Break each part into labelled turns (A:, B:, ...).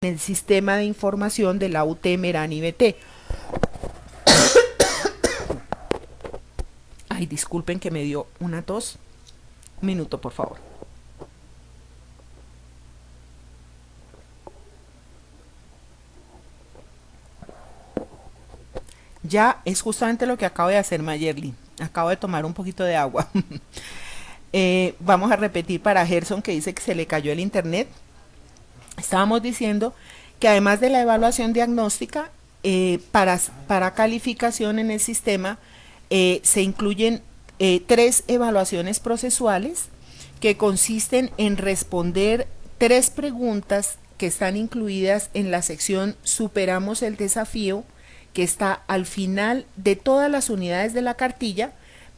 A: en el sistema de información de la UT Merani BT. Ay, disculpen que me dio una tos. Un minuto, por favor. Ya es justamente lo que acabo de hacer, Mayerly. Acabo de tomar un poquito de agua. Vamos a repetir para Gerson, que dice que se le cayó el internet. Estábamos diciendo que además de la evaluación diagnóstica, para calificación en el sistema se incluyen 3 evaluaciones procesuales que consisten en responder 3 preguntas que están incluidas en la sección Superamos el desafío, que está al final de todas las unidades de la cartilla,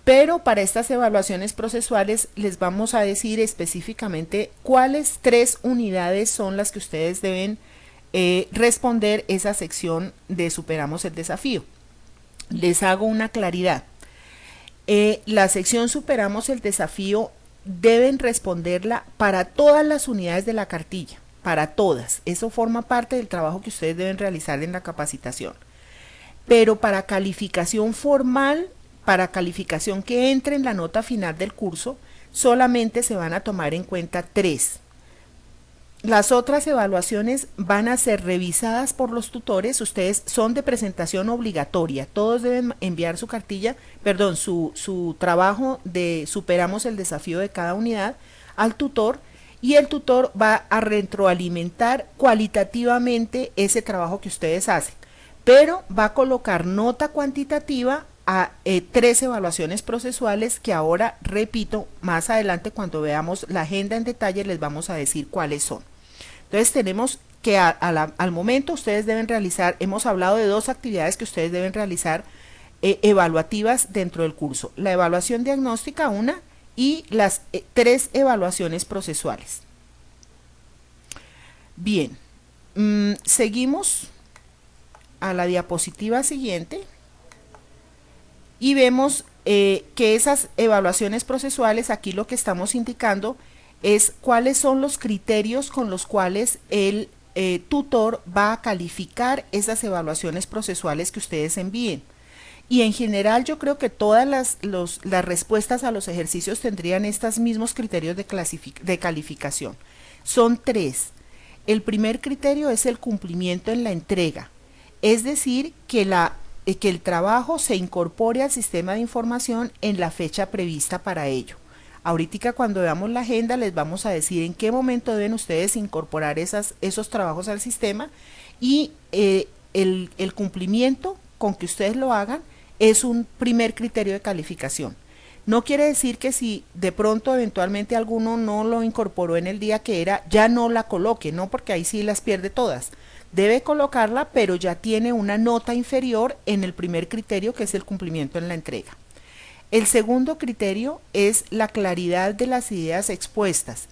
A: pero para estas evaluaciones procesuales les vamos a decir específicamente cuáles 3 unidades son las que ustedes deben responder esa sección de Superamos el desafío. Les hago una claridad. La sección Superamos el desafío deben responderla para todas las unidades de la cartilla, para todas. Eso forma parte del trabajo que ustedes deben realizar en la capacitación. Pero para calificación formal, para calificación que entre en la nota final del curso, solamente se van a tomar en cuenta 3. Las otras evaluaciones van a ser revisadas por los tutores. Ustedes son de presentación obligatoria. Todos deben enviar su cartilla, perdón, su trabajo de Superamos el desafío de cada unidad al tutor, y el tutor va a retroalimentar cualitativamente ese trabajo que ustedes hacen, pero va a colocar nota cuantitativa a 3 evaluaciones procesuales que ahora, repito, más adelante cuando veamos la agenda en detalle les vamos a decir cuáles son. Entonces tenemos que al momento ustedes deben realizar, hemos hablado de 2 actividades que ustedes deben realizar evaluativas dentro del curso: la evaluación diagnóstica, una, y las 3 evaluaciones procesuales. Bien, seguimos a la diapositiva siguiente y vemos que esas evaluaciones procesuales, aquí lo que estamos indicando es cuáles son los criterios con los cuales el tutor va a calificar esas evaluaciones procesuales que ustedes envíen. Y en general yo creo que todas las respuestas a los ejercicios tendrían estos mismos criterios de calificación. Son 3. El primer criterio es el cumplimiento en la entrega, es decir, que el trabajo se incorpore al sistema de información en la fecha prevista para ello. Ahorita cuando veamos la agenda les vamos a decir en qué momento deben ustedes incorporar esos trabajos al sistema, y el cumplimiento con que ustedes lo hagan es un primer criterio de calificación. No quiere decir que si de pronto eventualmente alguno no lo incorporó en el día que era, ya no la coloque, no, porque ahí sí las pierde todas. Debe colocarla, pero ya tiene una nota inferior en el primer criterio, que es el cumplimiento en la entrega. El segundo criterio es la claridad de las ideas expuestas,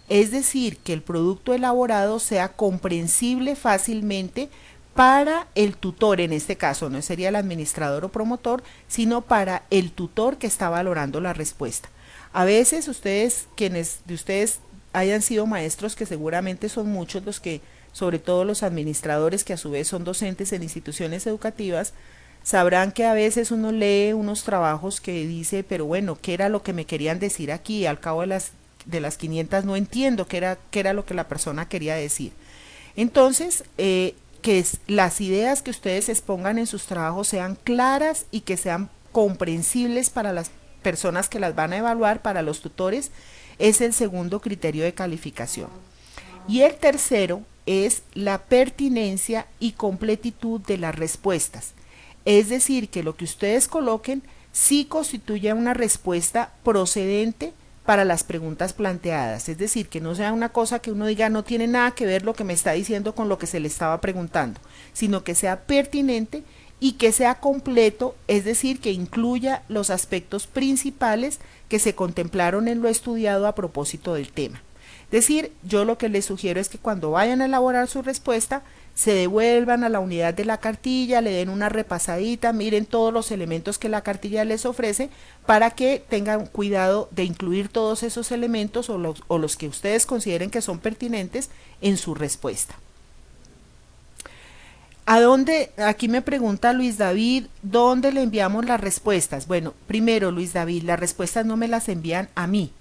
A: es decir, que el producto elaborado sea comprensible fácilmente para el tutor. En este caso no sería el administrador o promotor, sino para el tutor que está valorando la respuesta. A veces ustedes, quienes de ustedes hayan sido maestros, que seguramente son muchos los que, sobre todo los administradores que a su vez son docentes en instituciones educativas, sabrán que a veces uno lee unos trabajos que dice, pero bueno, ¿qué era lo que me querían decir aquí? Al cabo de las 500 no entiendo qué era lo que la persona quería decir. Entonces, las ideas que ustedes expongan en sus trabajos sean claras y que sean comprensibles para las personas que las van a evaluar, para los tutores, es el segundo criterio de calificación. Y el tercero es la pertinencia y completitud de las respuestas. Es decir, que lo que ustedes coloquen sí constituya una respuesta procedente para las preguntas planteadas. Es decir, que no sea una cosa que uno diga no tiene nada que ver lo que me está diciendo con lo que se le estaba preguntando, sino que sea pertinente y que sea completo, es decir, que incluya los aspectos principales que se contemplaron en lo estudiado a propósito del tema. Es decir, yo lo que les sugiero es que cuando vayan a elaborar su respuesta, se devuelvan a la unidad de la cartilla, le den una repasadita, miren todos los elementos que la cartilla les ofrece, para que tengan cuidado de incluir todos esos elementos o los que ustedes consideren que son pertinentes en su respuesta. ¿A dónde? Aquí me pregunta Luis David, ¿dónde le enviamos las respuestas? Bueno, primero, Luis David, las respuestas no me las envían a mí.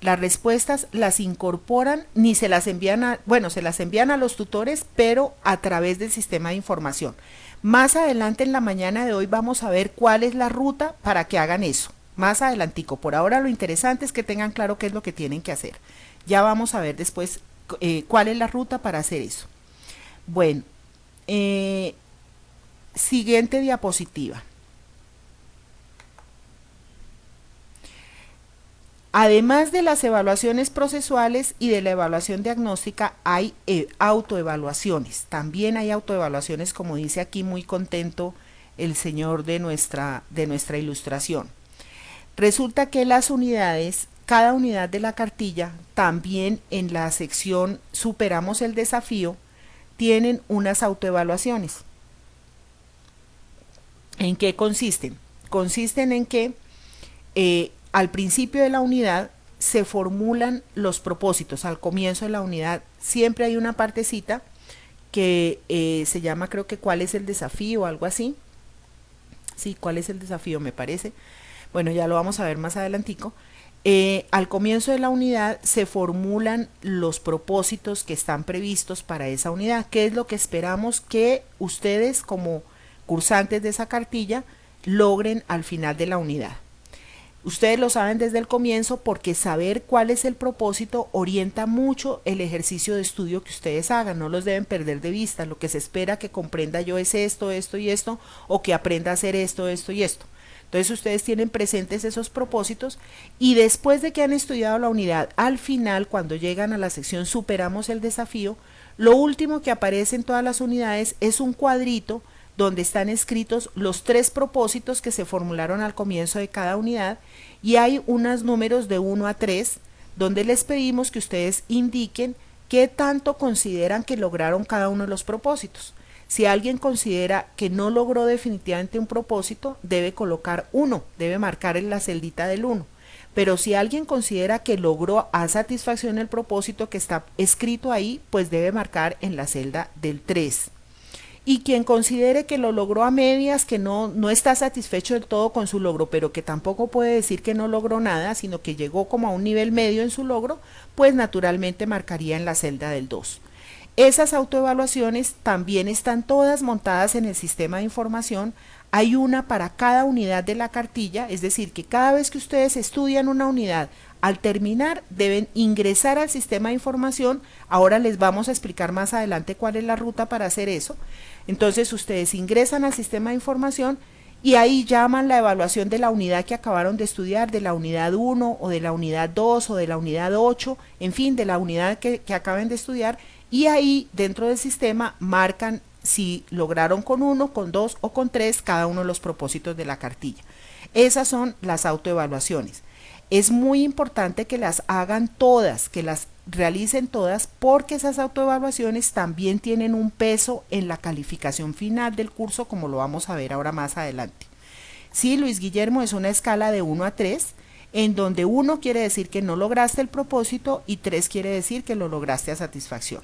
A: Las respuestas las incorporan, ni se las envían a, bueno, se las envían a los tutores, pero a través del sistema de información. Más adelante en la mañana de hoy vamos a ver cuál es la ruta para que hagan eso. Más adelantico. Por ahora lo interesante es que tengan claro qué es lo que tienen que hacer. Ya vamos a ver después cuál es la ruta para hacer eso. Bueno, eh, siguiente diapositiva. Además de las evaluaciones procesuales y de la evaluación diagnóstica, hay autoevaluaciones. También hay autoevaluaciones, como dice aquí muy contento el señor de nuestra ilustración. Resulta que las unidades, cada unidad de la cartilla, también en la sección Superamos el desafío, tienen unas autoevaluaciones. ¿En qué consisten? Consisten en que al principio de la unidad se formulan los propósitos. Al comienzo de la unidad siempre hay una partecita que se llama, creo que cuál es el desafío o algo así. Sí, cuál es el desafío me parece. Bueno, ya lo vamos a ver más adelantico. Al comienzo de la unidad se formulan los propósitos que están previstos para esa unidad. ¿Qué es lo que esperamos que ustedes como cursantes de esa cartilla logren al final de la unidad? Ustedes lo saben desde el comienzo porque saber cuál es el propósito orienta mucho el ejercicio de estudio que ustedes hagan, no los deben perder de vista. Lo que se espera que comprenda yo es esto, esto y esto, o que aprenda a hacer esto, esto y esto. Entonces ustedes tienen presentes esos propósitos y después de que han estudiado la unidad, al final, cuando llegan a la sección Superamos el desafío, lo último que aparece en todas las unidades es un cuadrito donde están escritos los 3 propósitos que se formularon al comienzo de cada unidad y hay unos números de 1 a 3 donde les pedimos que ustedes indiquen qué tanto consideran que lograron cada uno de los propósitos. Si alguien considera que no logró definitivamente un propósito, debe colocar 1, debe marcar en la celdita del 1. Pero si alguien considera que logró a satisfacción el propósito que está escrito ahí, pues debe marcar en la celda del 3. Y quien considere que lo logró a medias, que no está satisfecho del todo con su logro, pero que tampoco puede decir que no logró nada, sino que llegó como a un nivel medio en su logro, pues naturalmente marcaría en la celda del 2. Esas autoevaluaciones también están todas montadas en el sistema de información. Hay una para cada unidad de la cartilla, es decir, que cada vez que ustedes estudian una unidad, al terminar deben ingresar al sistema de información. Ahora les vamos a explicar más adelante cuál es la ruta para hacer eso. Entonces ustedes ingresan al sistema de información y ahí llaman la evaluación de la unidad que acabaron de estudiar, de la unidad 1 o de la unidad 2 o de la unidad 8, en fin, de la unidad que acaben de estudiar, y ahí dentro del sistema marcan si lograron con 1, con 2 o con 3 cada uno de los propósitos de la cartilla. Esas son las autoevaluaciones. Es muy importante que las hagan todas, que las realicen todas, porque esas autoevaluaciones también tienen un peso en la calificación final del curso, como lo vamos a ver ahora más adelante. Sí, Luis Guillermo, es una escala de 1 a 3, en donde 1 quiere decir que no lograste el propósito y 3 quiere decir que lo lograste a satisfacción.